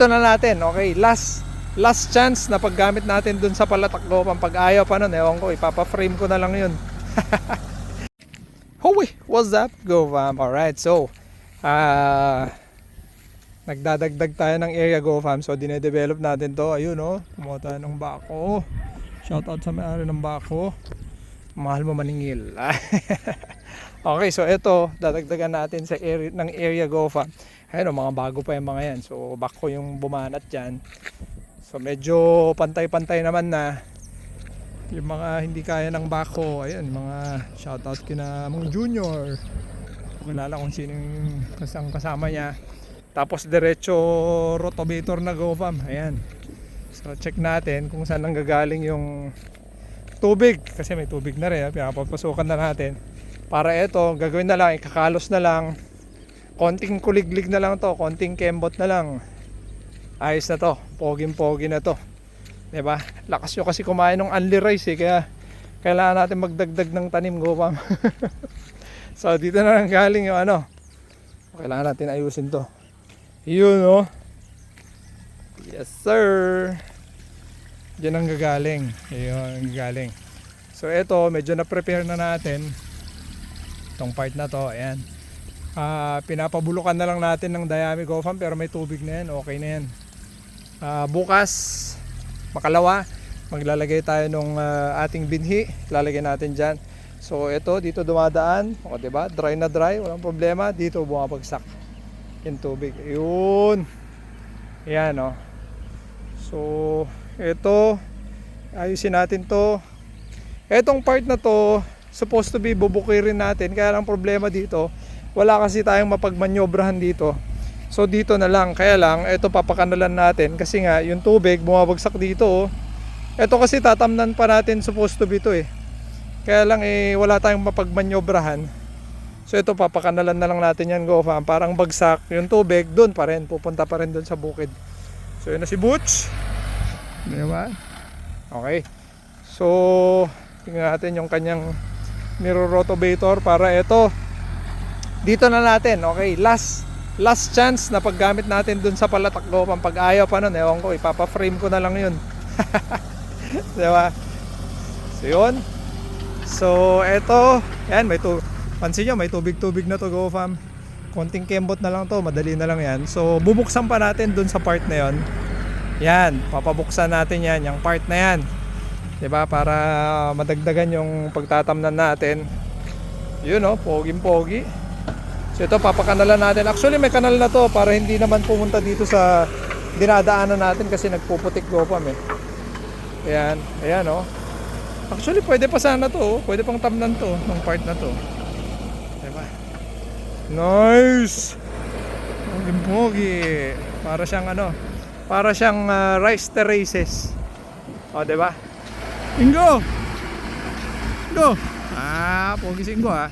Ito na natin, okay, last chance na paggamit natin dun sa Palataklopan. Pag ayaw pa nun, ewan ko, ipapa-frame ko na lang yun. Hoy, what's up, GoFam? Alright, so nagdadagdag tayo ng area, GoFam. So dinedevelop natin to. Ayun, oh, kumuha tayo ng bako. Shoutout sa may-ari ng bako. Mahal mo maningil. Okay, so ito dadagdagan natin sa area ng area, GoFam. Ayun, mga bago pa yung mga yan. So bako yung bumanat dyan. So medyo pantay-pantay naman na yung mga hindi kaya ng bako. Ayun, mga shoutout kina Mang Junior. Kilala kung sino yung kasama niya. Tapos diretso rotovator na, GoFam. Ayan. So check natin kung saan nanggagaling yung tubig. Kasi may tubig na rin. Pinapapasukan na natin. Para ito, gagawin na lang, ikakalos na lang. Konting kuliglig na lang to, konting kembot na lang. Ayos na to, poging-pogi na to. Diba? Lakas nyo kasi kumain ng only rice kaya kailangan natin magdagdag ng tanim, GoFam. So dito na lang galing yung ano. Kailangan natin ayusin to. Yun, oh. Yes sir. Diyan ang gagaling. Ayun ang gagaling. So ito, medyo na-prepare na natin itong part na to. Ayan. Pinapabulukan na lang natin ng dayami, GoFam, pero may tubig na yan, okay na yan. Bukas makalawa maglalagay tayo ng ating binhi, lalagay natin dyan. So ito dito dumadaan, o diba, dry na dry, walang problema. Dito bumabagsak yung tubig, yun, yan, o. So ito ayusin natin to. Etong part na to supposed to be bubukirin natin, kaya lang problema dito, wala kasi tayong mapagmanyobrahan dito. So dito na lang, kaya lang ito papakanalan natin kasi nga yung tubig bumabagsak dito, oh. Ito kasi tatamnan pa natin, supposed to be to, eh. Kaya lang wala tayong mapagmanyobrahan. So ito papakanalan na lang natin yan, GoFam. Parang bagsak yung tubig, doon pa rin, pupunta pa rin doon sa bukid. So yun na si Butch, diba? Okay. So tingnan natin yung kanyang mirror rotovator para ito. Dito na natin, okay, last chance na paggamit natin dun sa Palataklopan. Pag ayaw pa nun, ewan ko, ipapa-frame ko na lang yun. Diba? So yun. So eto, yan, pansin nyo, may tubig-tubig na to, GoFam. Konting kembot na lang to, madali na lang yan. So bubuksan pa natin dun sa part na yon. Yan, papabuksan natin yan, yung part na yan, diba, para madagdagan yung pagtatamnan natin. Yun, oh, poging-pogi. So ito papakanalan natin. Actually may kanal na to para hindi naman pumunta dito sa dinadaanan natin kasi nagpuputik, GoFam, eh. Ayan, ayan, oh. Actually pwede pa sana to, oh. Pwede pang tamnan to ng part na to, diba? Nice. Pogi. Para siyang ano, para siyang rice terraces. O, diba? Ingo. Go. Pogi si Ingo, ha.